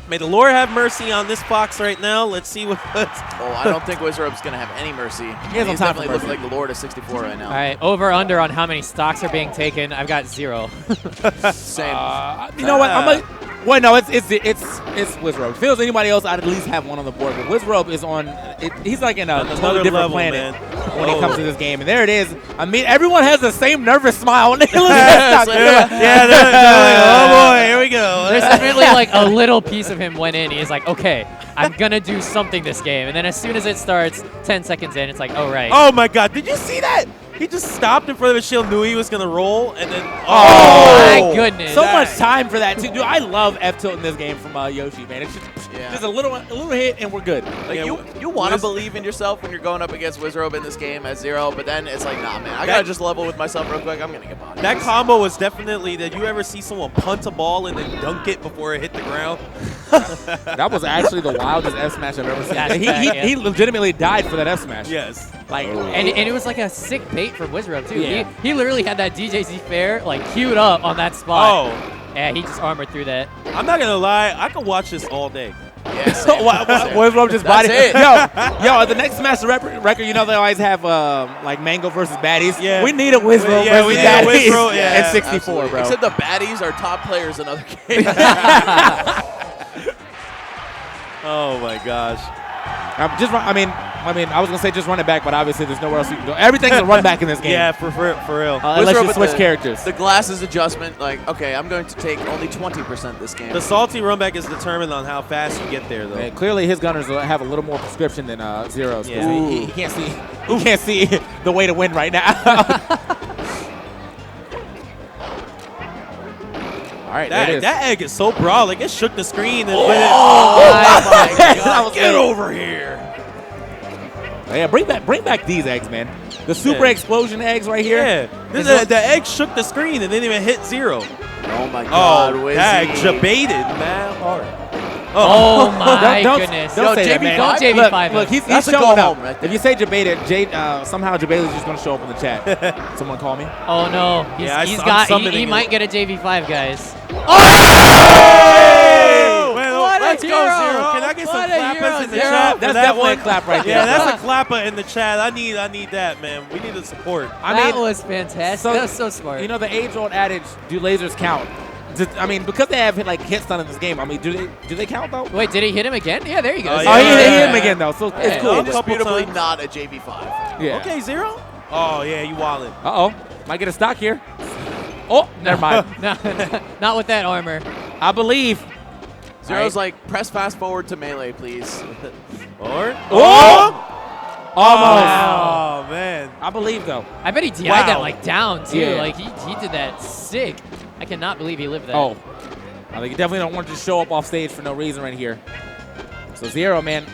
May the Lord have mercy on this Fox right now. Let's see what. Oh, I don't think Wizzrobe's going to have any mercy. He's definitely looking like the Lord of 64 right now. All right, over under on how many stocks are being taken. I've got 0. Same. You know what? Well, no, it's Wizzrobe. If it was anybody else, I'd at least have one on the board. But Wizzrobe is on. He's like in a totally different planet when he comes to this game. And there it is. I mean, everyone has the same nervous smile when they look at that stock. Yeah, they're like, oh boy, here we go. There's definitely like a little piece of him went in. He's like, okay, I'm gonna do something this game. And then as soon as it starts, 10 seconds in, it's like, oh right. Oh my God! Did you see that? He just stopped in front of his shield, knew he was gonna roll, and then Oh my goodness! So much time for that too, dude. I love F tilt in this game from Yoshi, man. It's just a little hit and we're good. Like you want to believe in yourself when you're going up against Wizzrobe in this game as 0, but then it's like, nah, man, I gotta just level with myself real quick. I'm gonna get bodied. That combo was definitely. Did you ever see someone punt a ball and then dunk it before it hit the ground? That was actually the wildest F smash I've ever seen. He legitimately died for that F smash. Yes. Like, and it was like a sick bait from Wizzrobe too. Yeah. He literally had that DJZ fair like queued up on that spot. Oh. Yeah, he just armored through that. I'm not gonna lie, I could watch this all day. Yes. Wizzrobe just bodied it. Yo, at the next Smash record, you know they always have like Mango versus Baddies. Yeah. We need a Wizzrobe versus Baddies at 64, absolutely. bro. Except the baddies are top players in other games. Oh my gosh. I was gonna say just run it back, but obviously there's nowhere else you can go. Everything's a run back in this game. Yeah, for real. Unless you switch characters. The glasses adjustment, like, okay, I'm going to take only 20% this game. The salty run back is determined on how fast you get there, though. Man, clearly his gunners have a little more prescription than Zero's. Yeah. He can't see. He can't see the way to win right now. All right, that egg is so broad, like it shook the screen. And my God. Get over here! Yeah, bring back these eggs, man. The super explosion eggs right here. Yeah, the egg shook the screen and didn't even hit 0. Oh my God, Wizzy. That jabated, man, hard. Oh my goodness! Don't say that, man. Don't JB5. Look, he's showing up. Right, if you say jabated, somehow Jabale is just going to show up in the chat. Someone call me. Oh no, he might get a JV5 guys. Let's go, Zero. Can I get some clappers in the chat? That's definitely a clap right there. Yeah, that's a clapper in the chat. I need that, man. We need the support. That was fantastic. That was so smart. You know the age-old adage, do lasers count? I mean, because they have like hit stun in this game. I mean, do they count though? Wait, did he hit him again? Yeah, there you go. He hit him again though, so it's cool. Indisputably not a JV5. Yeah. Okay, Zero. Oh yeah, you wildin'. Might get a stock here. Oh, never mind. No, not with that armor. I believe. Zero's like, press fast forward to melee, please. Or? Oh! Almost. Oh, man. I believe, though. I bet he DI'd that, like, down, too. Yeah. Like, he did that sick. I cannot believe he lived that. Oh. I think you definitely don't want to just show up off stage for no reason right here. So, Zero, man,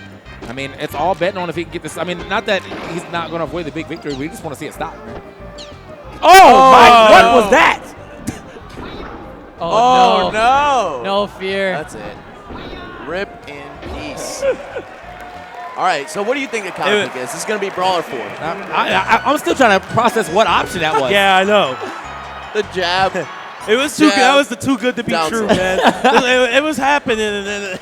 I mean, it's all betting on if he can get this. I mean, not that he's not going to avoid the big victory. We just want to see it stop, man. Oh, my. What was that? Oh, no. No fear. That's it. Rip in peace. All right, so what do you think the counter pick is? This is going to be Brawler 4. I'm still trying to process what option that was. Yeah, I know. The jab. It was too good. That was the too good to be true, man. it was happening. And then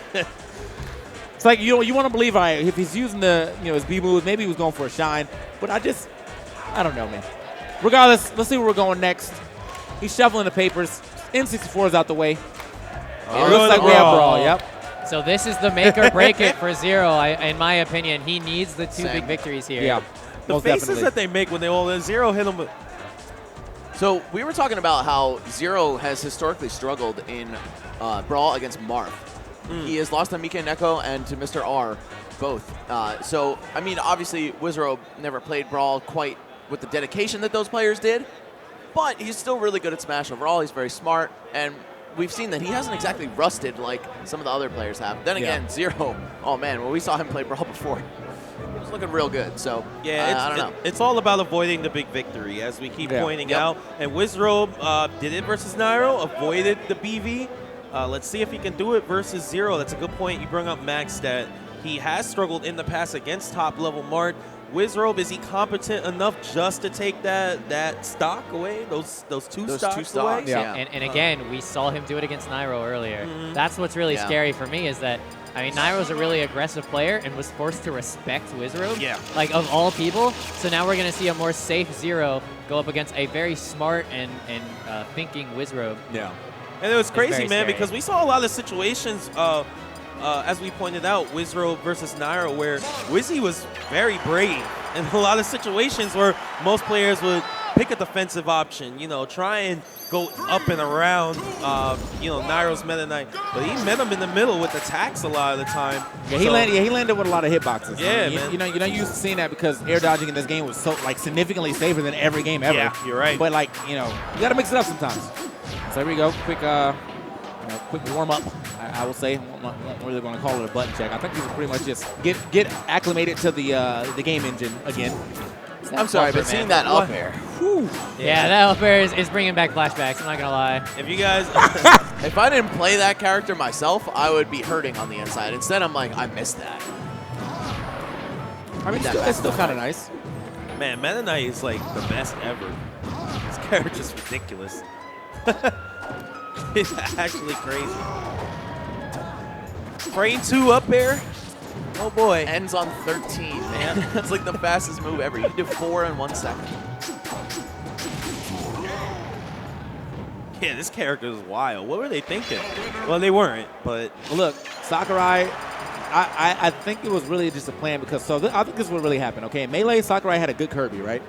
it's like, you want to believe if he's using his B moves, maybe he was going for a shine. But I don't know, man. Regardless, let's see where we're going next. He's shuffling the papers. N64 is out the way. It looks like we have Brawl, yep. So this is the make or break it for Zero. In my opinion, he needs the two big victories here. Yeah, the faces that they make when they all Zero hit them. So we were talking about how Zero has historically struggled in Brawl against Marth. He has lost to Mika Neko and to Mr. R, both. So, I mean, obviously, Wizzrobe never played Brawl quite with the dedication that those players did. But he's still really good at Smash overall. He's very smart, and we've seen that he hasn't exactly rusted like some of the other players have. Then again, Zero, oh man, when we saw him play Brawl before, he was looking real good. So, I don't know. It's all about avoiding the big victory, as we keep pointing out. And Wizzrobe did it versus Nairo, avoided the BV. Let's see if he can do it versus Zero. That's a good point. You bring up Max that he has struggled in the past against top-level Mart. Wizzrobe, is he competent enough just to take that stock away? Those two stocks away? Yeah. And again, we saw him do it against Nairo earlier. That's what's really scary for me is that, I mean, Nairo's a really aggressive player and was forced to respect Wizzrobe. Yeah. Like, of all people. So now we're going to see a more safe Zero go up against a very smart and thinking Wizzrobe. Yeah. And it was crazy, very man, scary. because we saw a lot of situations, as we pointed out, Wizzrobe versus Nairo, where Wizzy was very brave in a lot of situations where most players would pick a defensive option, you know, try and go up and around, you know, Nairo's Meta Knight. But he met him in the middle with attacks a lot of the time. Yeah, he landed with a lot of hitboxes. Yeah, I mean, man. You know, you're not used to seeing that because air dodging in this game was so like significantly safer than every game ever. Yeah, you're right. But like, you know, you got to mix it up sometimes. So here we go, quick warm up. I will say, I'm not really going to call it a button check. I think these are pretty much just get acclimated to the game engine again. I'm sorry, but seeing that up air. Yeah, that up air is bringing back flashbacks. I'm not going to lie. If you guys, If I didn't play that character myself, I would be hurting on the inside. Instead, I'm like, I missed that. I mean, it's still kind of nice. man, Meta Knight is like the best ever. This character's ridiculous. It's actually crazy. Frame 2 up air. Oh boy. Ends on 13, man. That's like the fastest move ever. You can do 4 in 1 second. Yeah, this character is wild. What were they thinking? Well, they weren't, but Well, look, Sakurai, I think it was really just a plan because I think this is what really happened. Okay, in Melee, Sakurai had a good Kirby, right?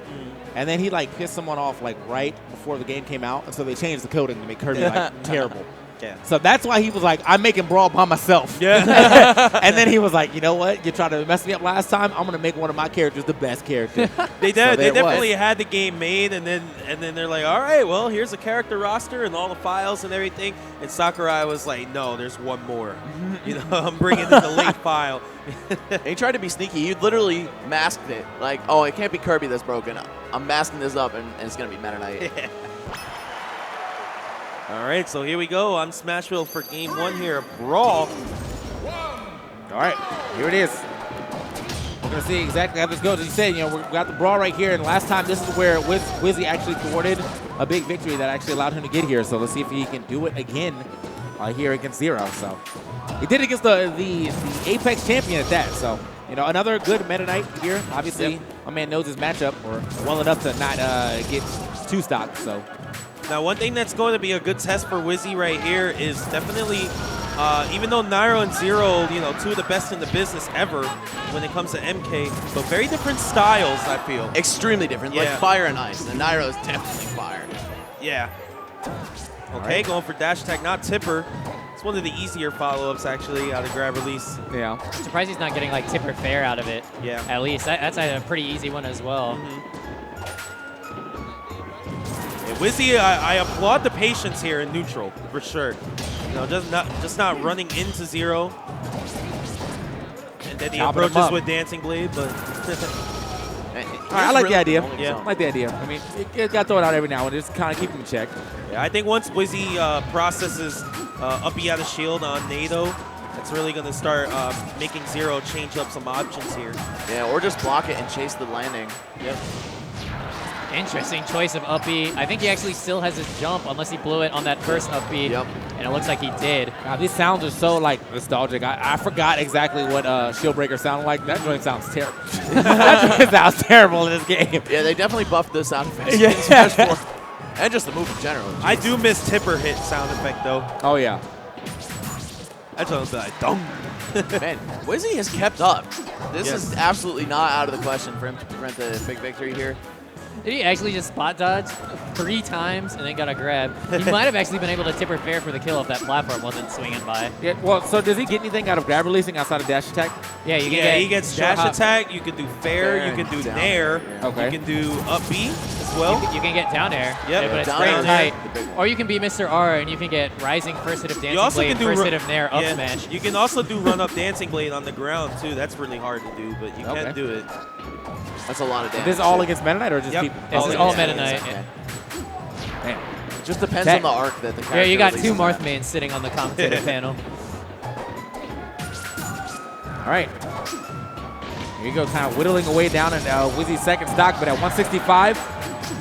And then he like pissed someone off like right before the game came out, and so they changed the coding to make Kirby like terrible. yeah. So that's why he was like, I'm making Brawl by myself. Yeah. And then he was like, you know what? You tried to mess me up last time. I'm gonna make one of my characters the best character. They there it definitely was. had the game made, and then they're like, all right, well, here's a character roster and all the files and everything. And Sakurai was like, no, there's one more. You know, I'm bringing in the late file. He tried to be sneaky. He literally masked it. Like, oh, it can't be Kirby that's broken. I'm masking this up, and it's going to be Meta Knight. All right, so here we go on Smashville for game 1 here, Brawl. All right, here it is. We're gonna see exactly how this goes. As you said, you know, we got the Brawl right here, and last time this is where Wizzy actually thwarted a big victory that actually allowed him to get here. So let's see if he can do it again here against Zero. So he did it against the Apex champion at that. So, you know, another good Meta Knight here. Obviously, my man knows his matchup, or well enough to not get 2 stocks. So. Now, one thing that's going to be a good test for Wizzy right here is definitely, even though Nairo and Zero, you know, 2 of the best in the business ever when it comes to MK, but very different styles, I feel. Extremely different, like fire and ice. And Nairo is definitely fire. Yeah. Okay, going for dash attack, not tipper. It's one of the easier follow-ups, actually, out of grab release. Yeah. I'm surprised he's not getting like tip or fair out of it. Yeah. At least. That's a pretty easy one as well. Wizzy, I applaud the patience here in neutral, for sure. You know, just not running into Zero. And then he Chopping him approaches up. with Dancing Blade, but All right, I like the idea. Yeah. I like the idea. I mean, you got to throw it out every now and then, just kind of keep him in check. yeah, I think once Wizzy processes up B out of shield on Nado, that's really going to start making Zero change up some options here. Yeah, or just block it and chase the landing. Yep. Interesting choice of up B. I think he actually still has his jump unless he blew it on that first up B. Yep. And it looks like he did. God, these sounds are so like nostalgic. I forgot exactly what Shieldbreaker sounded like. That joint sounds terrible. That joint sounds terrible in this game. Yeah, they definitely buffed the sound effects Yeah. in Smash 4. And just the move in general. I do miss tipper hit sound effect, though. Oh yeah. That's what I'm like, dong. Man, Wizzy has kept up. This Yes. is absolutely not out of the question for him to prevent the big victory here. Did he actually just spot dodge 3 times and then got a grab? He might have actually been able to tip or fair for the kill if that platform wasn't swinging by. Yeah. Well, so does he get anything out of grab releasing outside of dash attack? Yeah, you can Yeah, get he gets short dash hop. attack, you can do fair, you can do down nair, air. Okay. you can do up B as well. You can get down air, Yep. but it's Down very air. tight. The big one. Or you can be Mr. R and you can get rising first hit of You dancing also blade, can do first ru- hit of nair, up yeah, smash. You can also do run up dancing blade on the ground too. That's really hard to do, but you Okay. can do it. That's a lot of damage. This is all against Meta Knight or just Yep. people? This is all Meta Knight. Knight. Okay. Man. It just depends Tech. on the arc that the character Yeah, you got 2 releases. Marth mains sitting on the commentator panel. All right. Here you go, kind of whittling away down in Wizzy's second stock, but at 165,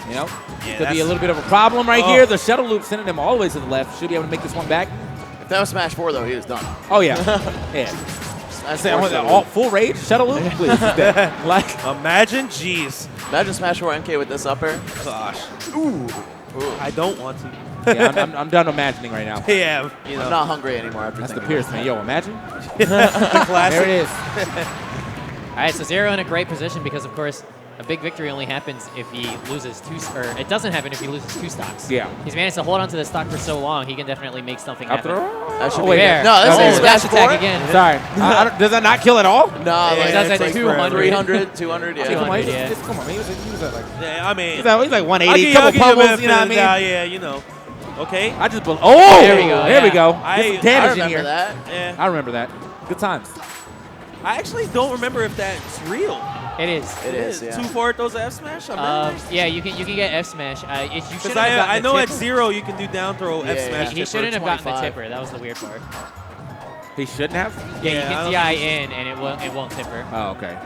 you know, could be a little bit of a problem right here. The shuttle loop sending him all the way to the left. Should be able to make this one back. If that was Smash 4, though, he was done. Oh, yeah. Yeah. I say, all full rage shuttle loop, please. Like, imagine, jeez. Imagine Smash 4 MK with this up air. Gosh. Ooh. I don't want to. Yeah, I'm done imagining right now. Yeah, you know. I'm not hungry anymore after that's the Pierce, man. Yo, imagine. Classic. There it is. All right, so Zero in a great position because, of course, a big victory only happens if he loses or it doesn't happen if he loses 2 stocks. Yeah. He's managed to hold on to the stock for so long, he can definitely make something happen. That should be fair. No, this is dash Smash attack 4? again. Sorry. Does that not kill at all? No, it does at 200. 300, 200, yeah. 200, yeah. Come on, man. He was at like, Yeah, I mean, he's like 180. Couple pummels, you know what I mean? Yeah, you know. Okay. I just oh, there we go. There we go. I Get some damage in remember here. that. Yeah. I remember that. Good times. I actually don't remember if that's real. It is. It is, yeah. 2 forward those F smash. Yeah, you can get F smash. You Because shouldn't have gotten I know the at tipper. 0 you can do down throw F smash. He shouldn't have gotten the 25. tipper. That was the weird part. He shouldn't have? Yeah, Yeah, you can DI in and it won't tipper. Oh, okay.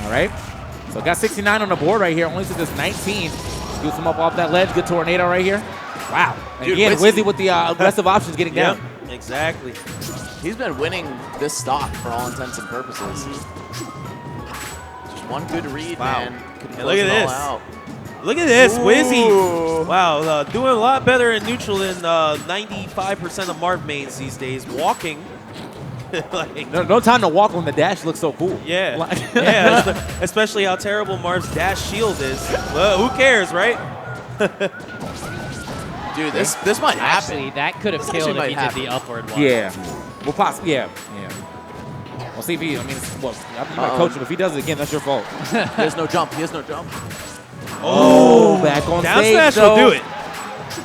All right. So got 69 on the board right here. Only took this 19. Scoots him up off that ledge. Good tornado right here. Wow. And Dude, again, Wizzy with the aggressive options getting down. Yep, exactly. He's been winning this stock for all intents and purposes. Just one good read, Wow. man. Could And close look at it all this. out. Look at this, Wizzy. Ooh. Wow, doing a lot better in neutral than 95% of Marv mains these days. Walking. Like, No time to walk when the dash looks so cool. yeah. Like- Yeah, especially how terrible Marv's dash shield is. Well, who cares, right? Dude, this might happen. Actually, that could have This killed actually if he might did the upward one. Yeah. Well, possibly. Yeah. Yeah. We'll see if he. I mean, well, you might coach him. If he does it again, that's your fault. He has no jump. He has no jump. Oh, back on Down stage, smash though. will do it.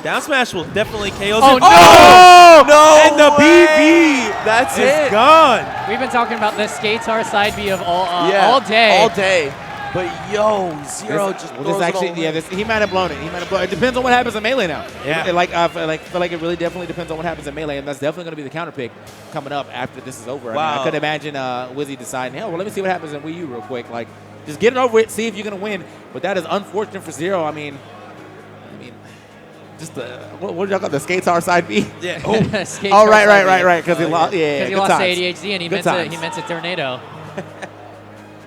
Down smash will definitely KO. Oh, him. no! No! And the BB That's is it. gone. We've been talking about the Skatar side B of all day. All day. But yo, Zero just Well, blows this actually, it all yeah, away. he might have blown it. He might have blown it. It depends on what happens in Melee now. Yeah. I feel like it really definitely depends on what happens in Melee, and that's definitely going to be the counter pick coming up after this is over. I mean, Wow. I could imagine Wizzy deciding, well, let me see what happens in Wii U real quick. Like, just get it over with, see if you're going to win. But that is unfortunate for Zero. I mean, just the, what did y'all call the Skatar side B? Yeah. Skatar Oh, right, side B. because he lost. Yeah, Because he good lost to times. ADHD and he Good meant times. a tornado.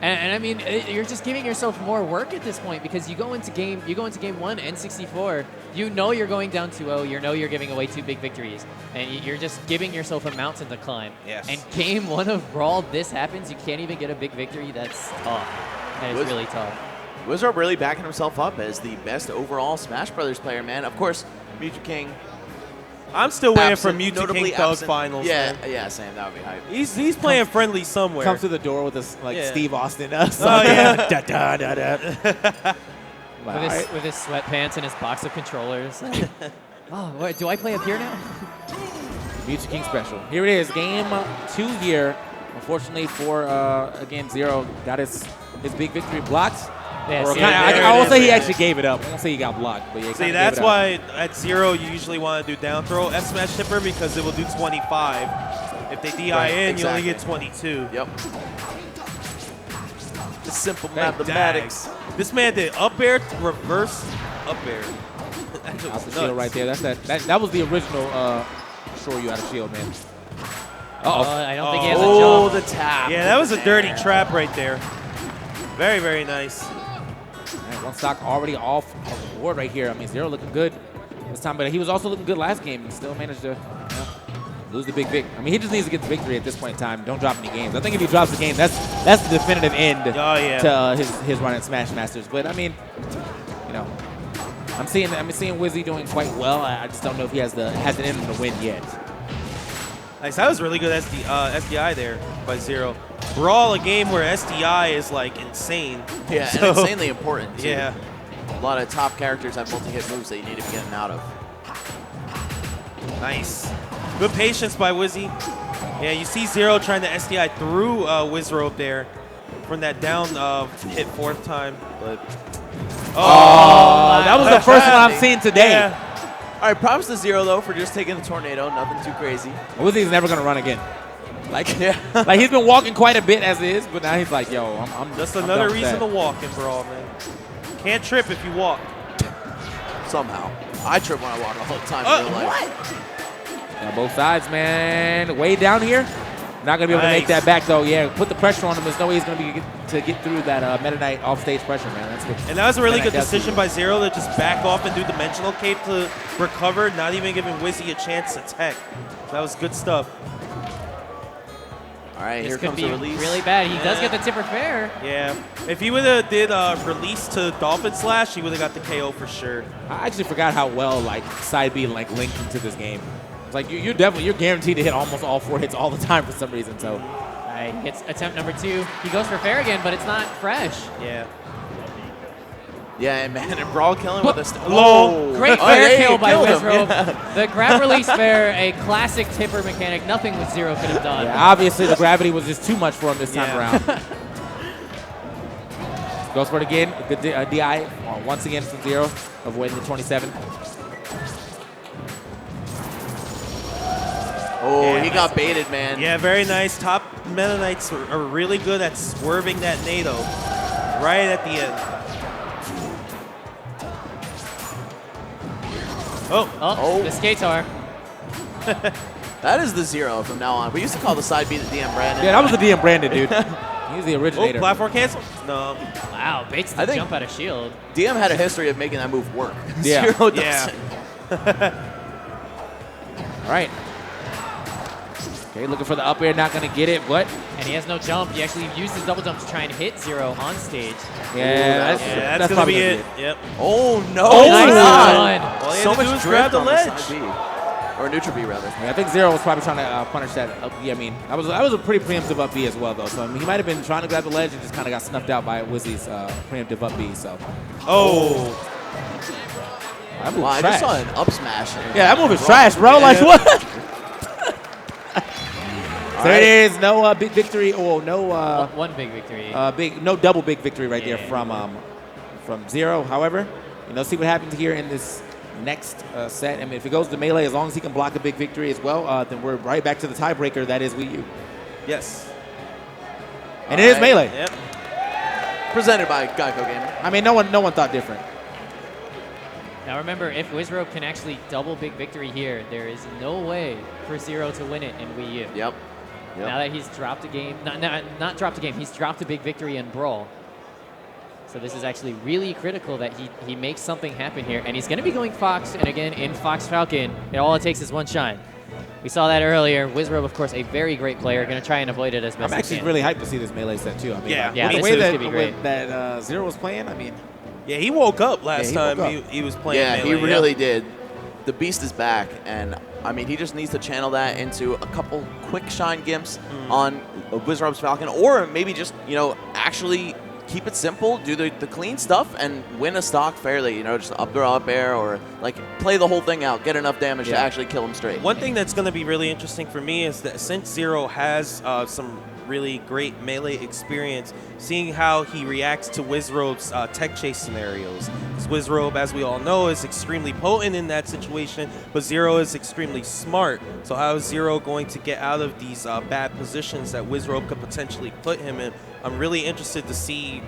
and I mean, you're just giving yourself more work at this point because you go into game 1 N64, you know you're going down 2-0, you know you're giving away 2 big victories, and you're just giving yourself a mountain to climb. Yes. And game 1 of Brawl, this happens, you can't even get a big victory. That's tough. That is really tough. Wizzrobe really backing himself up as the best overall Smash Brothers player, man. Of course, Mewtwo King. I'm still waiting for absent, Mewtwo notably King Thug absent. finals. Yeah, man. yeah, Sam, that would be hype. He's playing friendly somewhere. Comes through the door with this, like, Yeah. Steve Austin. Oh, yeah. Da, da, da, da. Wow. With his sweatpants and his box of controllers. Oh, wait, do I play up here now? Mewtwo King special. Here it is, game 2 here. Unfortunately for, again, Zero got his big victory blocked. Yeah, Or see, kinda- there I it won't is, say he there it actually gave it up. I won't say he got blocked, but yeah, See, that's why at 0 you usually want to do down throw F smash tipper because it will do 25. If they DI Right, in, you only exactly. get 22. Yep. The simple Hey, mathematics. dags. This man did up air, reverse up air. That Out was the shield nuts. right there. That was the original shore you out of shield, man. Oh, Uh-oh. I don't think he has a Oh, jump. the tap. Yeah, that was a dirty trap right there. Very, very nice. Man, one stock already off the board right here. I mean, Zero looking good this time, but he was also looking good last game and still managed to lose the big vic. I mean, he just needs to get the victory at this point in time. Don't drop any games. I think if he drops the game, that's the definitive end Oh, yeah. to his run at Smash Masters. But I mean, you know, I'm seeing Wizzy doing quite well. I just don't know if he has it in him to win yet. Nice. That was really good SDI there by 0. Brawl, a game where SDI is like insane. Yeah, So- and insanely important, too. Yeah. A lot of top characters have multi-hit moves that you need to be getting out of. Nice. Good patience by Wizzy. Yeah, you see 0 trying to SDI through Wizzrobe there from that down hit 4th time. But That was the first one I've seen today. Yeah. All right, props to Zero, though, for just taking the tornado. Nothing too crazy. Wizzy's never going to run again. Like, Yeah. like he's been walking quite a bit as is, but now he's like, yo, I'm Just I'm another done with reason that. to walk in Brawl, man. Can't trip if you walk. Somehow. I trip when I walk all the time in real life. Yeah, both sides, man. Way down here. Not going to be able to make Nice. that back, though. Yeah, put the pressure on him. There's no way he's going to be to get through that Meta Knight off-stage pressure, man. That's what. And that was a really Meta good Knight does decision to by Zero to just back off and do Dimensional Cape to recover, not even giving Wizzy a chance to tech. That was good stuff. All right, This here could comes be the release. really bad. He does get the tipper fair. Yeah. If he would have did release to Dolphin Slash, he would have got the KO for sure. I actually forgot how well like side B like linked into this game. It's like you're guaranteed to hit almost all 4 hits all the time for some reason. So All right, hits attempt number 2. He goes for fair again, but it's not fresh. Yeah. Yeah, and man, and Brawl killing with a Low. Great Oh, fair yeah, kill he by killed him, Wizzrobe. yeah. The grab release fair, a classic tipper mechanic. Nothing with Zero could have done. yeah, obviously the gravity was just too much for him this time Yeah. around. Goes for it again. Good DI once again from Zero, avoiding the 27. Oh, Yeah. he got baited, man. Yeah, very nice. Top Meta Knights are really good at swerving that NATO right at the end. Oh, Oh. The Skatar. That is the Zero from now on. We used to call the side B the DM Brandon. Yeah, that was the DM Brandon, dude. He's the oh, originator. platform cancel? No. Wow, baits the I think- jump out of shield. DM had a history of making that move work. Yeah. Zero Yeah. doesn't. All right. Okay, looking for the up air, not going to get it, but And he has no jump. He actually used his double jump to try and hit Zero on stage. yeah, Yeah, that's gonna probably be gonna it. Yep. Oh, no. Oh, Nice God. run. All he So had to do much was drift grab the on the ledge. side B. Or neutral B, rather. Yeah, I think Zero was probably trying to punish that up B. I mean, that was a pretty preemptive up B as well, though. So I mean, he might have been trying to grab the ledge and just kind of got snuffed out by Wizzy's preemptive up B. So Oh. that move Wow, I trash. just saw an up smash. Yeah, that move is trash, bro. Like Yeah. what? All There right. it is. No big victory. Oh, no One big victory. no double big victory right Yeah. there from Zero. However, see what happens here in this next set. I mean, if it goes to melee, as long as he can block a big victory as well, then we're right back to the tiebreaker. That is Wii U, Yes. and it is All right. melee. Yep. Presented by Geico Gaming. I mean, no one thought different. Now remember, if Wizzrobe can actually double big victory here, there is no way for Zero to win it in Wii U. Yep. Now that he's dropped a game, not dropped a game, he's dropped a big victory in Brawl. So this is actually really critical that he makes something happen here. And he's going to be going Fox, and again, in Fox Falcon, all it takes is one shine. We saw that earlier. Wizzrobe, of course, a very great player, going to try and avoid it as best I'm he actually can. really hyped to see this melee set too. I mean, Yeah. Yeah, with the this way is that, gonna be great. that Zero was playing, I mean, Yeah, he woke up last he time woke up. he was playing Yeah, he melee, really did. The beast is back, and I mean, he just needs to channel that into a couple quick shine gimps on Wizzrobe's Falcon, or maybe just, actually keep it simple, do the clean stuff, and win a stock fairly, just up throw up air, or like play the whole thing out, get enough damage to Yeah. actually kill him straight. One thing that's going to be really interesting for me is that since Zero has some really great melee experience, seeing how he reacts to Wizzrobe's tech chase scenarios. Because Wizzrobe, as we all know, is extremely potent in that situation, but Zero is extremely smart. So how is Zero going to get out of these bad positions that Wizzrobe could potentially put him in? I'm really interested to see,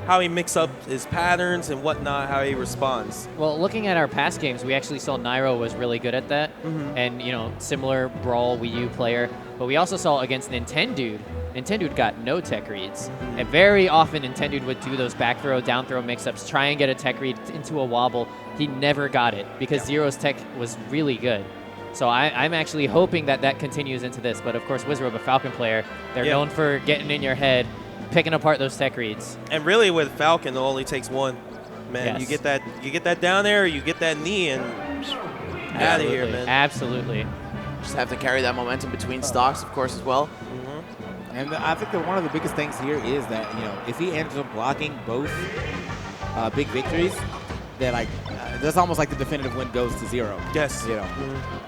how he mix up his patterns and whatnot, how he responds. Well, looking at our past games, we actually saw Nairo was really good at that, and similar Brawl Wii U player. But we also saw against Nintendude. Nintendude got no tech reads, and very often Nintendude would do those back throw, down throw mix-ups, try and get a tech read into a wobble. He never got it because Zero's tech was really good. So I'm actually hoping that continues into this. But of course, Wizzrobe, a Falcon player, they're Yeah. known for getting in your head, picking apart those tech reads. And really, with Falcon, it only takes one. Man, Yes. you get that down there, you get that knee, and out of here, Absolutely. man. Absolutely. Just have to carry that momentum between stocks, of course, as well. and I think that one of the biggest things here is that if he ends up blocking both big victories, that like that's almost like the definitive win goes to 0. Yes. You know,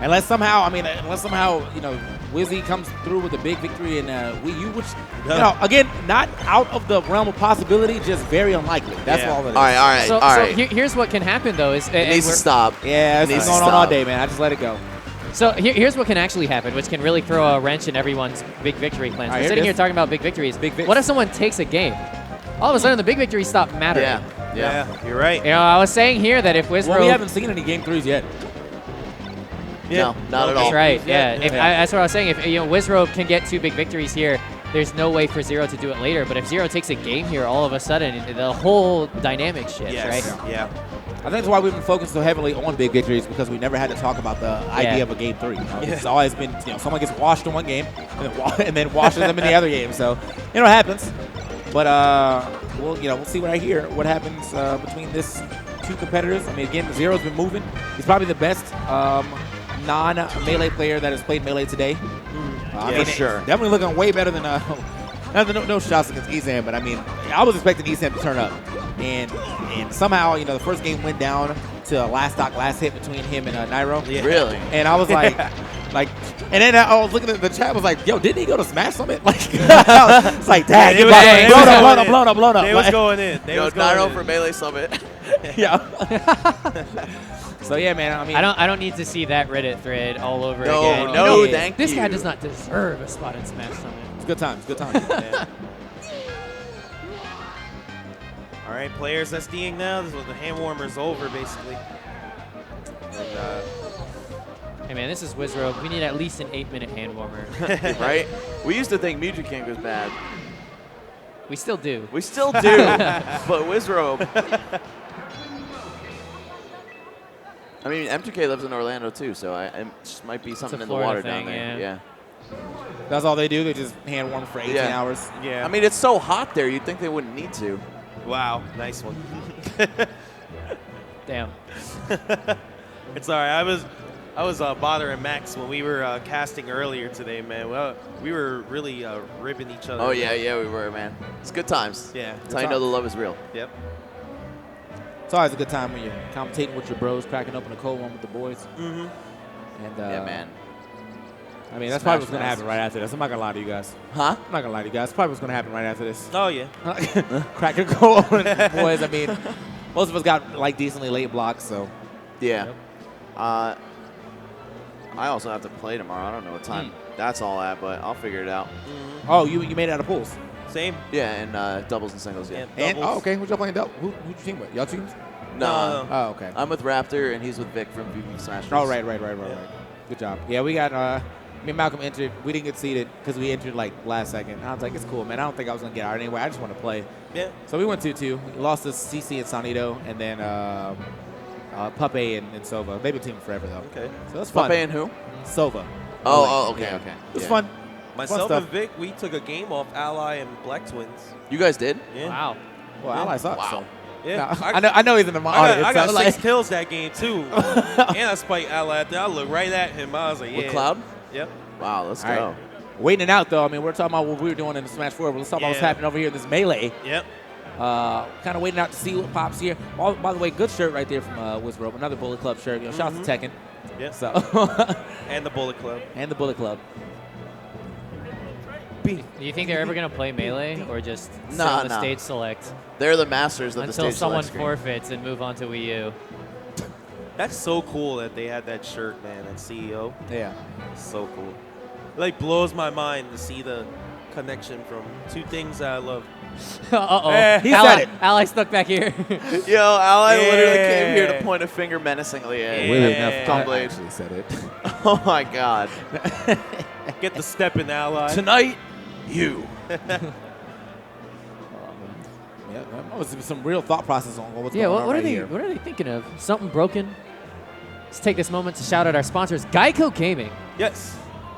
unless somehow you know Wizzy comes through with a big victory in Wii U, which you know again not out of the realm of possibility, just very unlikely. That's all it is. All right. So here's what can happen though is It needs to stop. Yeah, it's been going on all day, man. I just let it go. So here's what can actually happen, which can really throw a wrench in everyone's big victory plans. We're sitting here talking about big victories. What if someone takes a game? All of a sudden, the big victories stop mattering. Yeah, you're right. You know, I was saying here that if Wizzrobe... Well, we haven't seen any Game 3s yet. No, not at all. That's right, that's what I was saying. If Wizzrobe can get 2 big victories here, there's no way for Zero to do it later. But if Zero takes a game here, all of a sudden, the whole dynamic shifts, right? Yeah. I think that's why we've been focused so heavily on big victories, because we never had to talk about the idea of a Game 3. You know? It's always been, someone gets washed in one game and then washes them in the other game. So, it happens. But we'll see what I hear. What happens between this 2 competitors? I mean, again, Zero's been moving. He's probably the best non-Melee player that has played Melee today. For sure. Definitely looking way better than no shots against ESAM, but I mean, I was expecting ESAM to turn up, and somehow the first game went down to a last hit between him and Nairo. Yeah. Really? And I was like, and then I was looking at the chat, was like, yo, didn't he go to Smash Summit? Like, it's like, dang, blown up. They was going in. Nairo for Melee Summit. Yeah. So yeah, man. I mean, I don't need to see that Reddit thread all over again. Thank you. This guy does not deserve a spot in Smash Summit. It's good times. Yeah. All right, players SDing now. This is the hand warmer's over, basically. And, hey man, this is Wizzrobe. We need at least an 8-minute hand warmer. Right? We used to think VGBootCamp was bad. We still do. We still do, but Wizzrobe. I mean, M2K lives in Orlando too, so it just might be something in the water down there. Yeah. That's all they do. They just hand warm for 18 hours. Yeah. I mean, it's so hot there. You'd think they wouldn't need to. Wow, nice one. Damn. It's all right. I was bothering Max when we were casting earlier today, man. Well, we were really ribbing each other. Oh yeah, we were, man. It's good times. Yeah. That's how you know the love is real. Yep. It's always a good time when you're commentating with your bros, cracking open a cold one with the boys. Mm-hmm. And yeah, man. I mean, that's probably what's going to happen right after this. I'm not going to lie to you guys. Huh? I'm not going to lie to you guys. That's probably what's going to happen right after this. Oh, yeah. Cracking a cold one with the boys. I mean, most of us got, decently late blocks, so. Yeah. Yep. I also have to play tomorrow. I don't know what time that's all at, but I'll figure it out. Mm-hmm. Oh, you made it out of pools? Same. Yeah, and doubles and singles, yeah. And, okay. Who'd y'all playing double? Who'd you team with? Y'all teams? No. Oh, okay. I'm with Raptor, and he's with Vic from VV Smash. Oh, right. Good job. Yeah, we got, me and Malcolm entered. We didn't get seated because we entered, last second. I was like, it's cool, man. I don't think I was going to get out anyway. I just want to play. Yeah. So we went 2-2. We lost to CC and Sonito, and then Puppe and Sova. They've been teaming forever, though. Okay. So that's fun. Puppe and who? Sova. Okay. It was fun. Myself and Vic, we took a game off Ally and Black Twins. You guys did? Yeah. Wow. Well, Ally sucks. Wow. So. Yeah. No, I know he's in the audience. I got so 6 kills that game, too. And I spiked Ally. I looked right at him. I was like, yeah. With Cloud? Yep. Wow, let's go. Right. Waiting it out, though. I mean, we're talking about what we were doing in the Smash 4, but let's talk about what's happening over here in this Melee. Yep. Kind of waiting out to see what pops here. Oh, by the way, good shirt right there from Wizzrobe. Another Bullet Club shirt. Shout out to Tekken. Yeah. So. And the Bullet Club. And the Bullet Club. Do you think they're ever going to play Melee or just sit on the stage select? They're the masters of the stage until someone select forfeits and move on to Wii U. That's so cool that they had that shirt, man, that CEO. Yeah. So cool. It blows my mind to see the connection from 2 things that I love. Uh-oh. He said it. Ally stuck back here. Yo, Ally literally came here to point a finger menacingly at I actually said it. Oh, my God. Get the step in, Ally. Tonight, you. Yeah, that was some real thought process on what's going on what right are they? here. What are they thinking of? Something broken? Let's take this moment to shout out our sponsors, Geico Gaming. Yes.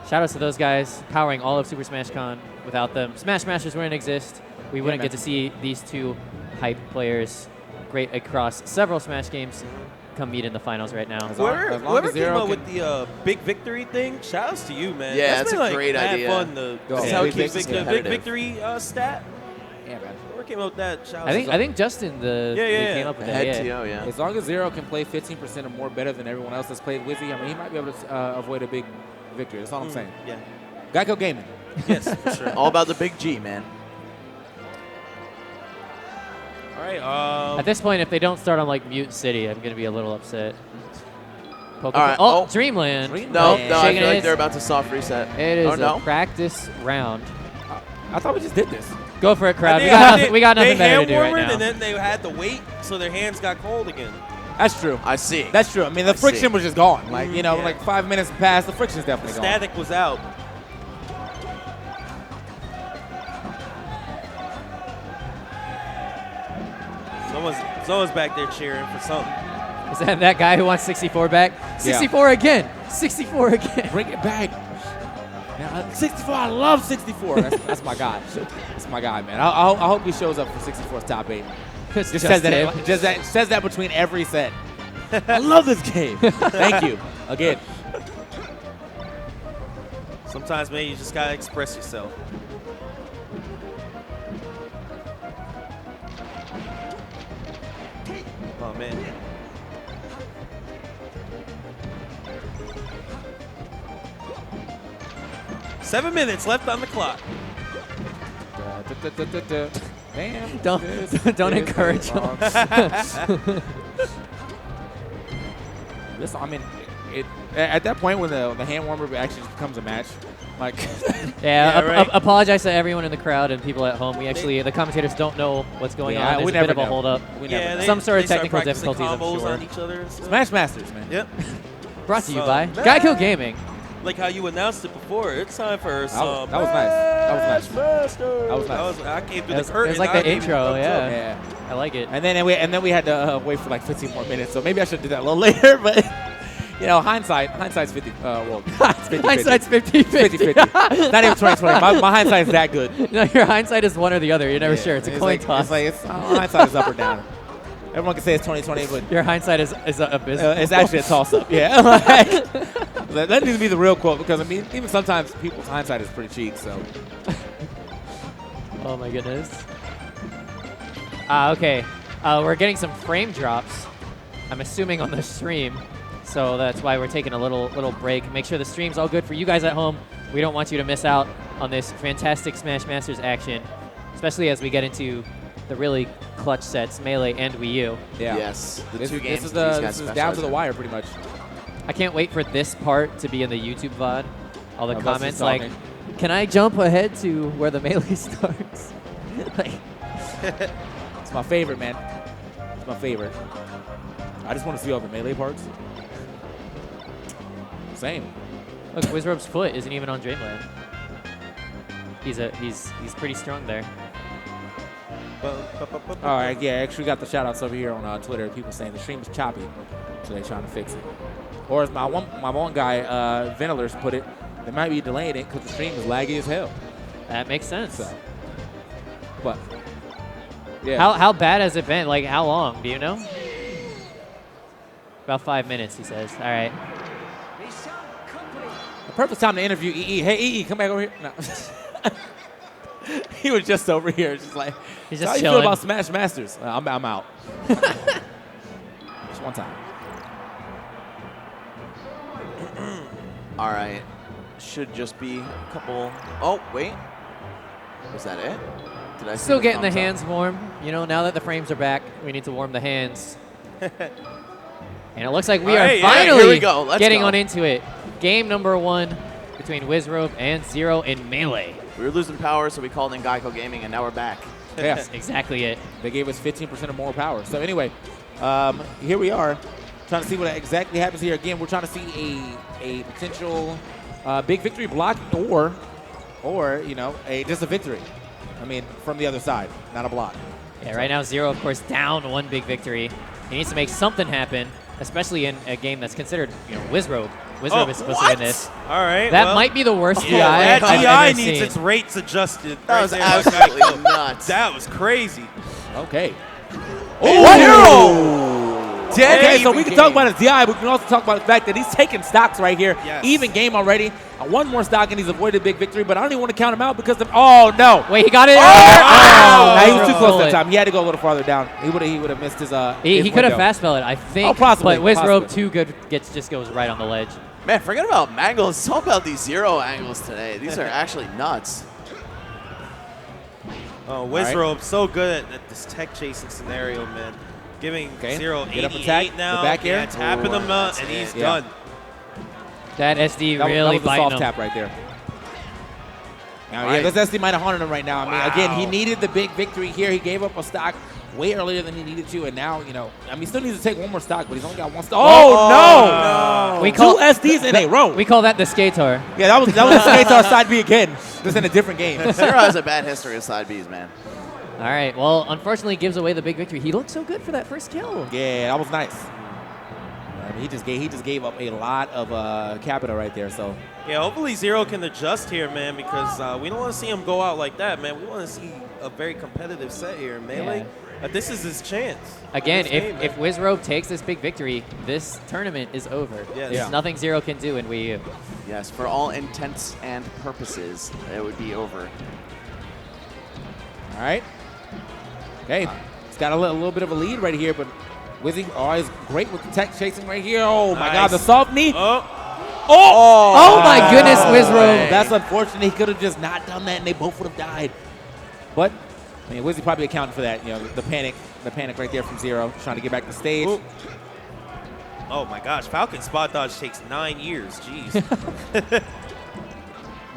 Shout out to those guys powering all of Super Smash Con. Without them, Smash Masters wouldn't exist. We wouldn't get to see these 2 hype players great across several Smash games come meet in the finals right now. Whoever came up with the big victory thing, shout outs to you, man. Yeah, That's that's been a great idea. Fun to That's how it keeps the big victory stat. Yeah, man. Whoever came up with that, shout I think Justin came up with that. Head Yeah. TO, yeah. As long as Zero can play 15% or more better than everyone else that's played Wizzy, I mean, he might be able to avoid a big victory. That's all I'm saying. Yeah. Geico Gaming. Yes, for sure. All about the big G, man. All right. At this point, if they don't start on like Mute City, I'm gonna be a little upset. All right. Oh, Dreamland. No, Man. no, I Shaking feel like it. they're about to soft reset. It is Oh, no? a practice round. I thought we just did this. Go for it, I crowd. think We got nothing they better to do right hand-warmered, now. and then they had to wait, so their hands got cold again. That's true. I see. That's true. I mean, the I see. friction was just gone. Like, you know, Yeah. like 5 minutes passed, the friction's The definitely gone. static was out. Someone's back there cheering for something. Is that guy who wants 64 back? 64 again. 64 again. Bring it back. Now, 64, I love 64. That's my guy. That's my guy, man. I hope he shows up for 64's top 8. Just says him. that says that between every set. I love this game. Thank you. Again. Sometimes, man, you just gotta express yourself. Oh man. Seven minutes left on the clock. Damn. Don't encourage him. Listen, I mean, at that point when the hand warmer actually becomes a match, like Yeah, right. apologize to everyone in the crowd and people at home. The commentators don't know what's going Yeah, on. we There's a bit never of a know. hold up. we never know. Some sort of they start technical practicing difficulties, I'm combos sure. on each other and stuff. Smash Masters, man. Yep. Brought to you So, by man. Geico Gaming. Like how you announced it before. It's time for some. that was nice. That was nice. Master. That was nice. I came through It was- the it curtain. was like I the gave you intro, thumbs up. Yeah. I like it. And then we had to wait for like 15 more minutes. So maybe I should do that a little later. But you know, hindsight's 50. Well, it's 50, Hindsight's 50-50. 50-50. Not even 2020. My hindsight's that good. No, your hindsight is one or the other. You're never Yeah. sure. It's a coin like, toss. hindsight is up or down. Everyone can say it's 2020, but Your hindsight is abysmal. it's actually a toss-up. Yeah. Like, that needs to be the real quote because I mean, even sometimes people's hindsight is pretty cheap. So Oh my goodness. Okay. We're getting some frame drops. I'm assuming on the stream, so that's why we're taking a little break. Make sure the stream's all good for you guys at home. We don't want you to miss out on this fantastic Smash Masters action, especially as we get into the really clutch sets, Melee and Wii U. yeah. Yes. The This, two games. this is, these guys this is down specialize to the in. wire pretty much. I can't wait for this part to be in the YouTube VOD. All the Of us comments just like, talking. can I jump ahead to where the Melee starts? Like, It's my favorite, man. It's my favorite. I just want to see all the melee parts. Same. look, Wizzrobe's foot isn't even on Dreamland. He's pretty strong there. All right, yeah, I actually got the shout outs over here on Twitter. People saying the stream is choppy, so they're trying to fix it. Or as my one guy, Ventilers, put it, they might be delaying it because the stream is laggy as hell. That makes sense. So, but yeah, How bad has it been? Like, how long? Do you know? About 5 minutes, he says. All right. the perfect time to interview EE. Hey EE, come back over here. No. He was just over here, just like. He's "So just how you feel chilling. about Smash Masters? I'm out. Just one time. All right. Should just be a couple. Oh, wait. Was that it? Did I see Still getting the thumbs up? hands warm. You know, now that the frames are back, we need to warm the hands. And it looks like we All are right, yeah, finally here we go. Let's getting go. on into it. Game number 1 between Wizzrobe and Zero in Melee. We were losing power, so we called in Geico Gaming, and now we're back. Yeah. That's exactly it. They gave us 15% or more power. So anyway, here we are, trying to see what exactly happens here. Again, we're trying to see a potential big victory block or you know, just a victory. I mean, from the other side, not a block. Yeah, right now Zero, of course, down 1 big victory. He needs to make something happen, especially in a game that's considered, you know, Wizzrobe. Wizzrobe is supposed to win this. All right. That well, might be the worst DI that I've DI ever needs seen. its rates adjusted. That right was there. absolutely nuts. That was crazy. Okay. Oh! Did Okay, he so we can even talk game? about his DI, but we can also talk about the fact that he's taking stocks right here. Yes. Even game already. One more stock, and he's avoided a big victory, but I don't even want to count him out because of, oh, no. Wait, he got it. Oh, no, he was too close Stole that it. time. He had to go a little farther down. He would have missed his He his could have window. fast spelled it, I think. Oh, possibly, But Wizzrobe, possibly. too good, just goes right on the ledge. Man, forget about angles. It's all about these zero angles today. These are actually nuts. Oh, Wizzrobe so good at this tech chasing scenario, man. Giving Okay, Zero get up 88 attack, now. the back air. Yeah, tapping him up, that's and it. he's Yeah. done. That SD That really was the biting soft him. tap right there. Now, Right. yeah, this SD might have haunted him right now. I mean, again, he Wow. needed the big victory here. He gave up a stock way earlier than he needed to, and now, you know, I mean, he still needs to take one more stock, but he's only got one stock. Oh, no! We Two call SDs in a row. we call that the Skator. Yeah, that was a Skatar side B again, just in a different game. Zero has a bad history of side Bs, man. All right. Well, unfortunately, gives away the big victory. He looked so good for that first kill. Yeah, that was nice. I mean, he just gave up a lot of capital right there. So Yeah, hopefully Zero can adjust here, man, because we don't want to see him go out like that, man. We want to see a very competitive set here in Melee. This is his chance. Again, This game, if Wizzrobe takes this big victory, this tournament is over. Yes. There's Yeah. nothing Zero can do in Wii U. Yes, for all intents and purposes, it would be over. all right, okay, he's got a little bit of a lead right here, but Wizzy always great with the tech chasing right here. Oh my God, Nice. the soft knee. Oh, Oh my goodness, Wizzrobe. That's unfortunate. He could have just not done that, and they both would have died. But I mean, Wizzy probably accounted for that. You know, the panic right there from Zero, trying to get back to stage. Ooh. Oh my gosh, Falcon spot dodge takes 9 years. Jeez.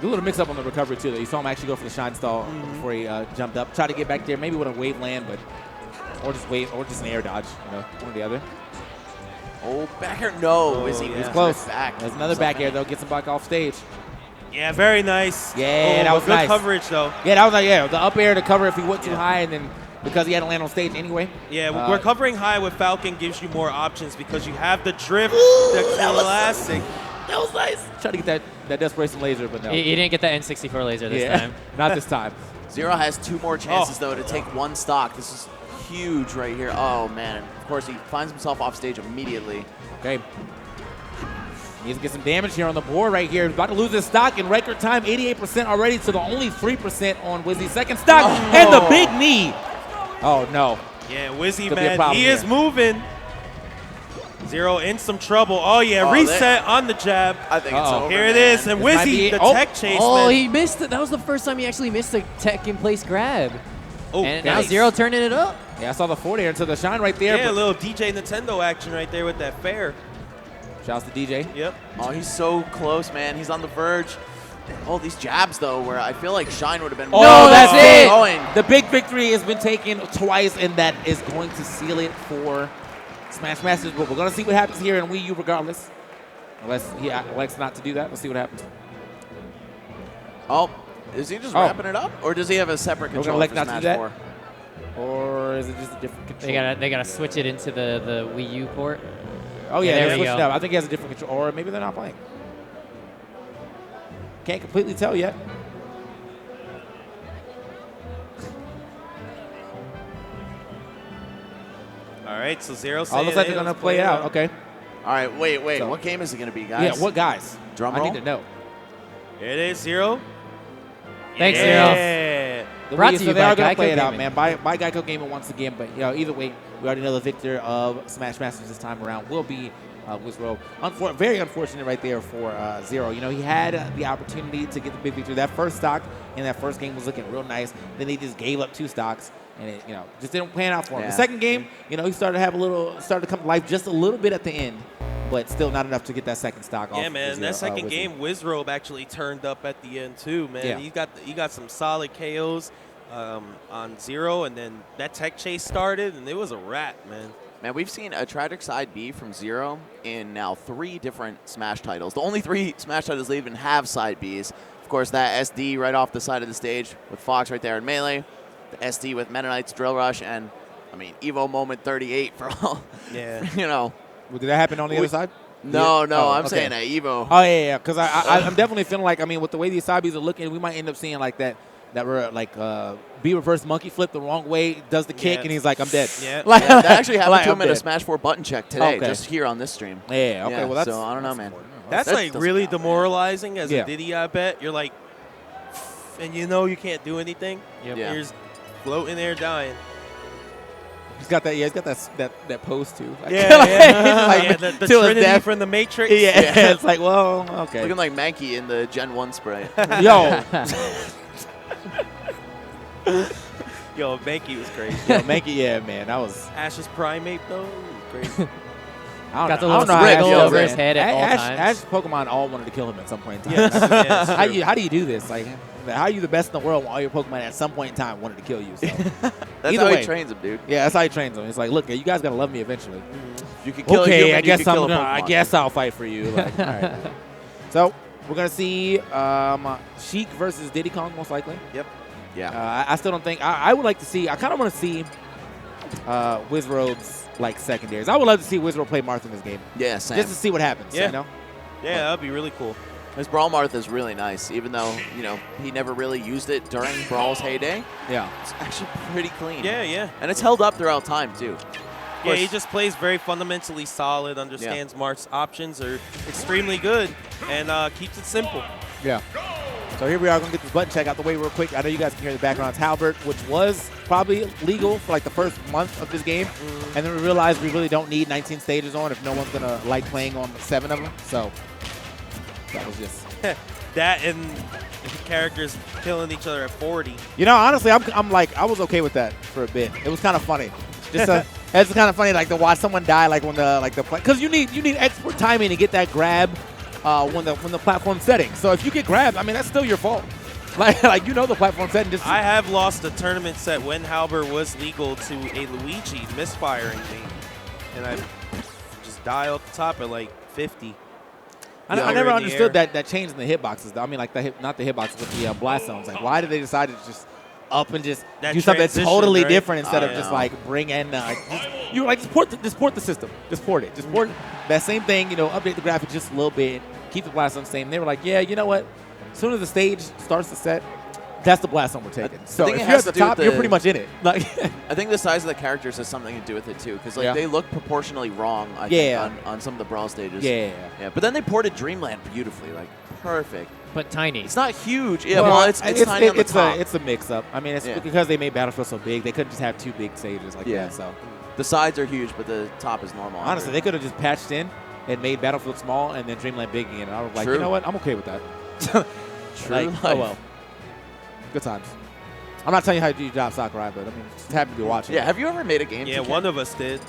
A little mix up on the recovery too. Though. You saw him actually go for the shine stall before he jumped up. Tried to get back there, maybe with a wave land, but or just an air dodge. You know, one or the other. Oh, back air. No, Oh, Wizzy yeah. was Close. back. There's another back air though. Gets him back off stage. Yeah, very nice. Yeah, that was good nice. coverage though. Yeah, that was like the up air to cover if he went too high, and then because he had to land on stage anyway. Yeah, we're covering high with Falcon gives you more options because you have the drift, the classic. That was nice. Try to get that desperation laser, but no. He didn't get the N64 laser this time. Not this time. Zero has 2 more chances, though, to take 1 stock. This is huge right here. Oh, man. And of course, he finds himself off stage immediately. Okay. He needs to get some damage here on the board right here. He's about to lose his stock in record time, 88% already to the only 3% on Wizzy's second stock. And the big knee. Oh, no. Yeah, Wizzy, Could be a man, problem he is here. moving. Zero in some trouble. Oh, yeah, Oh, reset on the jab. I think it's Uh-oh. over, Here it man. is, and This might Wizzy, be- the oh. tech chase, Oh, man. he missed it. That was the first time he actually missed a tech in place grab. Oh, And now nice. Zero turning it up. Yeah, I saw the forward air into the shine right there. Yeah, a but little DJ Nintendo action right there with that fair. shouts to DJ. Yep. Oh, he's so close, man. He's on the verge. Oh, these jabs, though, where I feel like Shine would have been Oh, that's it. going. The big victory has been taken twice, and that is going to seal it for Smash Masters. But we're going to see what happens here in Wii U regardless. Unless he elects not to do that. Let's see what happens. Oh, is he just Oh. wrapping it up? Or does he have a separate We're gonna controller elect for not to Smash do that? 4? Or is it just a different control? They gotta switch it into the Wii U port. Oh, yeah, Yeah, there they're we switching go. up. I think he has a different control. Or maybe they're not playing. Can't completely tell yet. All right, so Zero Oh, saying, looks like hey, they're going to let's play it out. Okay. All right, wait. So- What game is it going to be, guys? Yeah, what guys? Drum I roll? need to know. Here it is, Zero. Thanks, Zero. Yeah. Brought to so you they by are going to Geico play it out, Gaming. man. By Geico Gaming once again. But, you know, either way, we already know the victor of Smash Masters this time around will be Wizzrobe. Very unfortunate right there for Zero. You know, he had the opportunity to get the big victory. That first stock in that first game was looking real nice. Then he just gave up 2 stocks. And it, you know, just didn't pan out for him. Yeah. The second game, you know, he started to come to life just a little bit at the end, but still not enough to get that second stock off. Yeah, of man. Zero, That second Wizzy. game, Wizzrobe actually turned up at the end too, man. Yeah. He got some solid KOs on Zero, and then that tech chase started, and it was a wrap, man. Man, we've seen a tragic side B from Zero in now 3 different Smash titles. The only 3 Smash titles that even have side Bs. Of course, that SD right off the side of the stage with Fox right there in Melee. The SD with Mennonite's Drill Rush, and, I mean, Evo Moment 38 for all. Yeah. You know. Well, did that happen on the other side? No, Yeah. no, Oh, I'm okay. saying at Evo. Oh, yeah, because I'm definitely feeling like, I mean, with the way these side Bs are looking, we might end up seeing like that that were like B reverse monkey flip the wrong way, does the kick, and he's like, I'm dead. Yeah. Like, Yeah, that actually happened like, to I'm him in a dead. Smash 4 button check today, Okay. just here on this stream. Yeah, okay, well, that's. So I don't know, man. That's That like doesn't really count. demoralizing as Yeah. a Diddy, I bet. You're like, and you know you can't do anything. Yep. Yeah. You're just floating there dying. He's got that. Yeah, he's got that pose too. Like, Yeah, yeah. like, Yeah, the till his Trinity death. from the Matrix. Yeah, Yeah. it's like, well, okay. Looking like Mankey in the Gen 1 spray. Yo, Yo, Mankey was crazy. yo, make it, yeah, man. That was. Ash's primate though, crazy. I don't Got the know. I little don't know how sprinkle Ash does over it. his head at all Ash, times. Ash's Pokemon all wanted to kill him at some point in time. Yes, yes, how true. you do this? Like, how are you the best in the world when all your Pokemon at some point in time wanted to kill you? So. That's Either how way. he trains him, dude. Yeah, that's how he trains them. It's like, look, you guys gotta love me eventually. If you could kill a Okay, human, I guess you could kill I'm a gonna. I Pokemon. guess I'll fight for you. Like, all right. So we're gonna see Sheik versus Diddy Kong most likely. Yeah. I still don't think. I would like to see. I kind of want to see Wizzrobe's like secondaries. I would love to see Wizzrobe play Marth in this game, Yeah, same. just to see what happens. Yeah. You know. Yeah, that'd be really cool. His Brawl Marth is really nice, even though, he never really used it during Brawl's heyday. Yeah. It's actually pretty clean. Yeah, yeah. And it's held up throughout time, too. Yeah, he just plays very fundamentally solid, understands Mark's options are extremely good, and keeps it simple. Yeah. So here we are going to get this button check out the way real quick. I know you guys can hear the background. It's Halbert, which was probably legal for like the first month of this game. And then we realized we really don't need 19 stages on if no one's going to like playing on 7 of them. So that was just... That and characters killing each other at 40. You know, honestly, I'm like, I was okay with that for a bit. It was kind of funny. Just it's kind of funny like to watch someone die like when the because you need expert timing to get that grab when the platform setting. So if you get grabbed, I mean that's still your fault. Like you know the platform setting. Just I have lost a tournament set when Halber was legal to a Luigi misfiring me, and I just die off the top at like 50. I Yeah, never in the understood air. that change in the hitboxes. I mean, like not the hitboxes, but the blast zones. Like, why did they decide to just up and just That do something that's transition, totally right? different instead I of just know. like bring in just port the system, just port it, just port that same thing. Update the graphics just a little bit, keep the blast zone same. They were like, yeah, you know what? As soon as the stage starts to set, that's the blast zone we're taking. So think if it you're has at the to do top, with you're the- pretty much in it. Like, I think the size of the characters has something to do with it, too, because Yeah. they look proportionally wrong, I Yeah. think, on some of the Brawl stages. yeah. Yeah, but then they ported Dreamland beautifully, like, perfect. But tiny. It's not huge. Yeah, well, it's tiny on the top. It's a mix-up. I mean, it's Yeah. because they made Battlefield so big, they couldn't just have 2 big stages like Yeah. that. So The sides are huge, but the top is normal. honestly, they could have just patched in and made Battlefield small and then Dreamland big again. And I was like, True. you know what? I'm okay with that. True Like, life. oh well. Good times. I'm not telling you how to do your job, Sakurai, but I mean, just happy to be watching. Yeah, have you ever made a game? Yeah, TK? one of us did.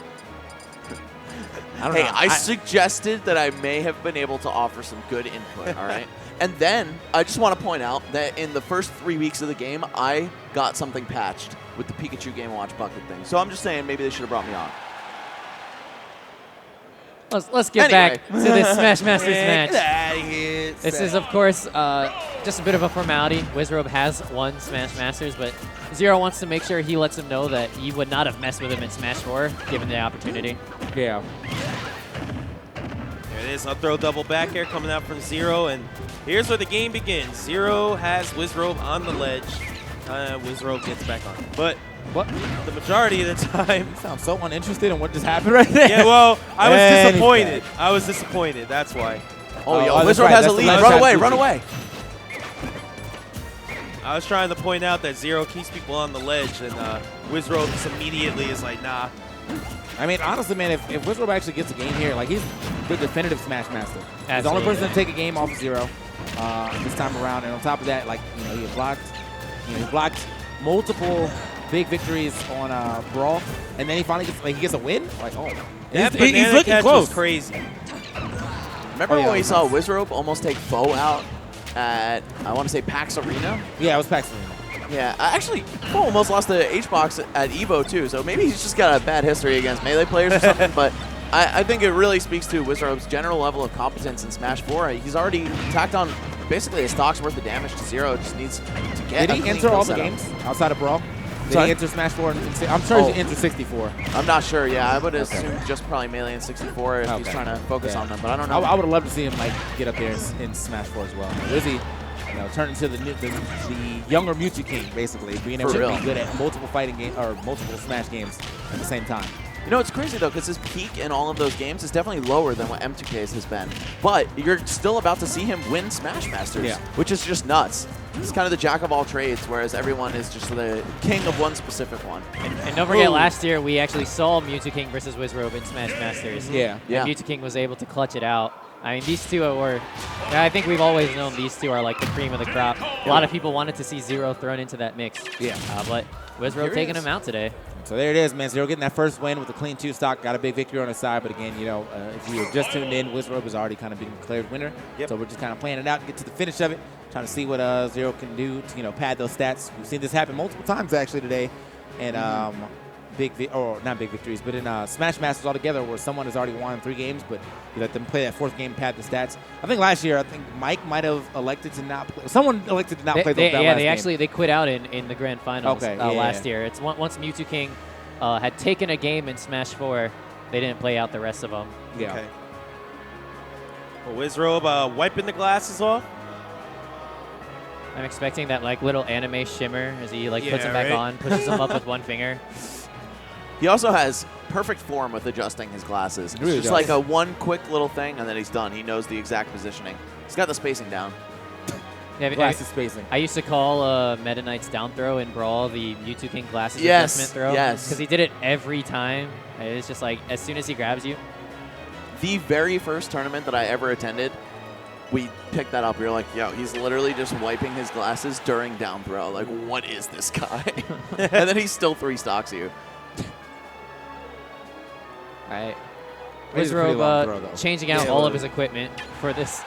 I don't Hey, know. I suggested that I may have been able to offer some good input, all right? And then I just want to point out that in the first 3 weeks of the game, I got something patched with the Pikachu Game & Watch bucket thing. So I'm just saying maybe they should have brought me on. Let's get Anyway. back to this Smash Masters Man, match. get outta here. This is, of course, just a bit of a formality. Wizzrobe has won Smash Masters, but Zero wants to make sure he lets him know that he would not have messed with him in Smash 4, given the opportunity. Yeah. There it is. Up throw double back air coming out from Zero, and here's where the game begins. Zero has Wizzrobe on the ledge. Wizzrobe gets back on. But What? the majority of the time, You sound so uninterested in what just happened right there. yeah, well, I was And he's disappointed. back. I was disappointed. That's why. Oh, yo, that's Wizzrobe right, has a that's the lead. last Run time away, Gucci. run away. I was trying to point out that Zero keeps people on the ledge, and Wizzrobe just immediately is like, nah. I mean, honestly, man, if Wizzrobe actually gets a game here, like, he's the definitive Smash Master. He's the only Absolutely. person to take a game off of Zero this time around. And on top of that, like, he blocked multiple big victories on Brawl, and then he finally gets a win. Like, oh, That he's banana looking catch close. was crazy. Remember Oh, yeah, when we that saw was Wizzrobe almost take Bo out at, I want to say, PAX Arena? Yeah, it was Paxton. Yeah, actually, Bo almost lost the H-Box at Evo, too, so maybe he's just got a bad history against Melee players or something, but I think it really speaks to Wizzrobe's general level of competence in Smash 4. He's already tacked on basically a stock's worth of damage to Zero, just needs to get Did a he clean enter kill all the setup. games outside of Brawl? Did Sorry? he enter Smash 4? I'm sure Oh. he entered 64. I'm not sure, yeah, I would Okay. assume just probably Melee and 64 if he's Okay. trying to focus Yeah. on them, but I don't know. I would have loved to see him like get up there in Smash 4 as well. Wizzy turn into the younger Mewtwo King, basically, being able to be good at multiple fighting games or multiple Smash games at the same time. You know, it's crazy, though, because his peak in all of those games is definitely lower than what M2K's has been. But you're still about to see him win Smash Masters, which is just nuts. He's kind of the jack of all trades, whereas everyone is just the king of one specific one. And don't forget, last year we actually saw Mewtwo King versus Wizzrobe in Smash Masters. Yeah. And Mewtwo King was able to clutch it out. I mean, these two were, I think we've always known these two are like the cream of the crop. A lot of people wanted to see Zero thrown into that mix. Yeah. But Wizzrobe taking him out today. So there it is, man. Zero getting that first win with a clean 2 stock. Got a big victory on his side. But again, if you just tuned in, Wizzrobe has already kind of been declared winner. So we're just kind of playing it out and get to the finish of it. Trying to see what Zero can do to, pad those stats. We've seen this happen multiple times, actually, today. And not big victories, but in Smash Masters altogether where someone has already won 3 games, but you let them play that 4th game, pad the stats. I think last year, Mike might have elected to not play. Someone elected to not play that last game. They quit out in the grand finals last year. It's once Mewtwo King had taken a game in Smash 4, they didn't play out the rest of them. Yeah. Okay. Well, Wizzrobe wiping the glasses off. I'm expecting that little anime shimmer as he puts them back on, pushes them up with one finger. He also has perfect form with adjusting his glasses. It's really just like a one quick little thing, and then he's done. He knows the exact positioning. He's got the spacing down. Glasses spacing. I used to call Meta Knight's down throw in Brawl the Mewtwo King glasses adjustment throw. Yes. Because he did it every time. It's just like as soon as he grabs you. The very first tournament that I ever attended, we picked that up. We were like, yo, he's literally just wiping his glasses during down throw. Like, what is this guy? And then he still 3 stocks you. All right. Wizzrobe changing out all of his equipment for this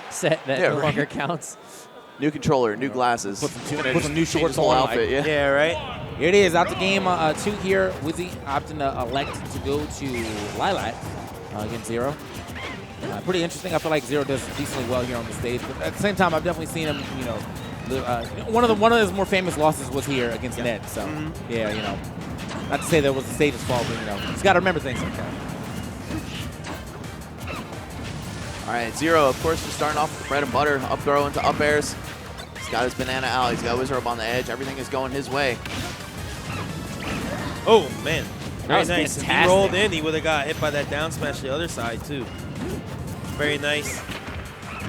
set that no longer counts. New controller, new glasses. Put some new shorts on. Outfit, Yeah, right? Here it is, out the game 2 here. Wizzy opting to elect to go to Lilat against Zero. Pretty interesting. I feel like Zero does decently well here on the stage, but at the same time, I've definitely seen him. One of his more famous losses was here against Ned. So not to say that was the stage's fault, but he's got to remember things like that. All right, Zero, of course, just starting off with the bread and butter, up throw into up airs. He's got his banana out. He's got Wizzrobe on the edge. Everything is going his way. Oh, man. Very was nice. If he fantastic. rolled in, he would have got hit by that down smash the other side, too. Very nice.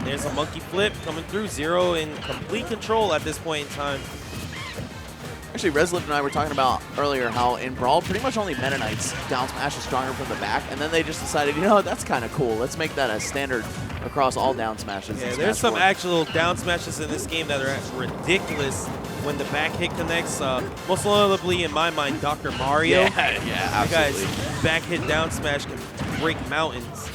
There's a monkey flip coming through. Zero in complete control at this point in time. Actually, Reslip and I were talking about earlier how in Brawl, pretty much only Meta Knight's down smash is stronger from the back, and then they just decided, that's kind of cool. Let's make that a standard across all down smashes. Yeah, there's some actual down smashes in this game that are ridiculous when the back hit connects. Most notably, in my mind, Dr. Mario. Yeah, absolutely. That guy's back hit down smash can break mountains.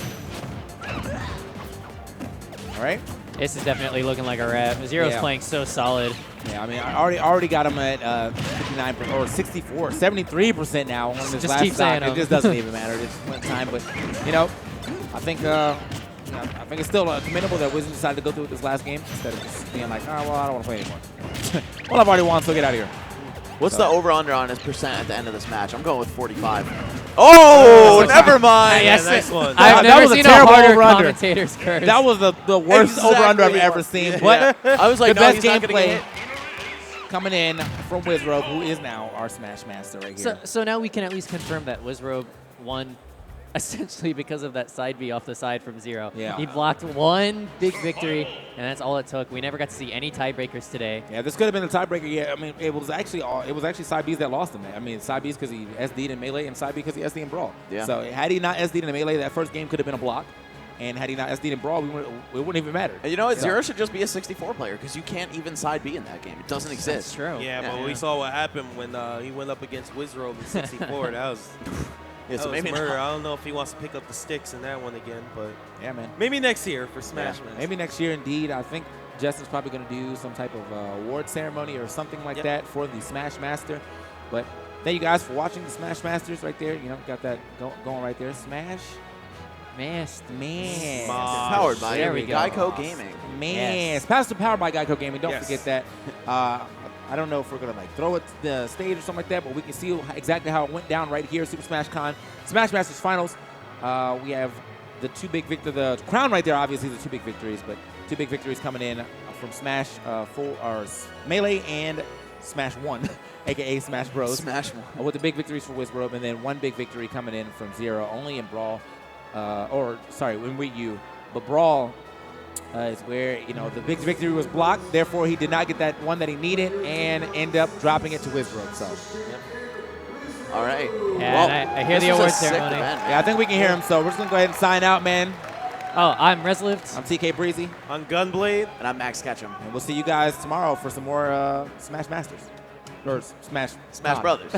All right. This is definitely looking like a wrap. Zero's playing so solid. Yeah, I mean, I already got him at 59 or 64, 73% now on this Just last keep stock. saying It just doesn't even matter. It's one time, but I think it's still commendable that Wizzrobe decided to go through with this last game instead of just being like, I don't want to play anymore. Well, I've already won, so get out of here. What's the over-under on his percent at the end of this match? I'm going with 45. Oh, never mind. Yes, nice one. I've That never was a seen a terrible harder over-under. commentator's curse. That was the worst Exactly. over-under I've ever seen. Yeah. But I was like, the no, best he's not gonna gameplay get hit. coming in from Wizzrobe, who is now our Smash Master right here. So now we can at least confirm that Wizzrobe won essentially because of that side B off the side from Zero. Yeah. He blocked one big victory, and that's all it took. We never got to see any tiebreakers today. Yeah, this could have been a tiebreaker. Yeah, I mean, it was actually side B's that lost him. I mean, side B's because he SD'd in Melee and side B because he SD'd in Brawl. Yeah. So had he not SD'd in Melee, that first game could have been a block. And had he not SD'd in Brawl, it wouldn't even matter. And you know what? Zero should just be a 64 player because you can't even side B in that game. It doesn't exist. That's true. Yeah, but we saw what happened when he went up against Wizzrobe in 64. That was maybe murder. not. I don't know if he wants to pick up the sticks in that one again, but Yeah, man. maybe next year for Smash Man. Maybe next year, indeed. I think Justin's probably going to do some type of award ceremony or something like that for the Smash Master. But thank you guys for watching the Smash Masters right there. Got that going right there. Smash Master. Man. Powered by There we go. Geico Gaming. Man. Yes. Pastor powered by Geico Gaming. Don't Yes. forget that. I don't know if we're going to throw it to the stage or something like that, but we can see exactly how it went down right here. Super Smash Con. Smash Masters Finals. We have the two big victories. The crown right there, obviously, the two big victories, but two big victories coming in from Smash Melee and Smash 1, a.k.a. Smash Bros. Smash 1. With the big victories for Wizzrobe, and then one big victory coming in from Zero, only in Brawl, in Wii U. But Brawl is where, the big victory was blocked. Therefore, he did not get that one that he needed and end up dropping it to Wizzrobe. So, All right. Yeah, Well, I hear the this was a award sick ceremony. event, man. yeah, I think we can hear him. So we're just going to go ahead and sign out, man. Oh, I'm Resolute. I'm TK Breezy, On Gunblade, And I'm Max Ketchum. and we'll see you guys tomorrow for some more Smash Masters. Or Smash Smash Pod. Brothers.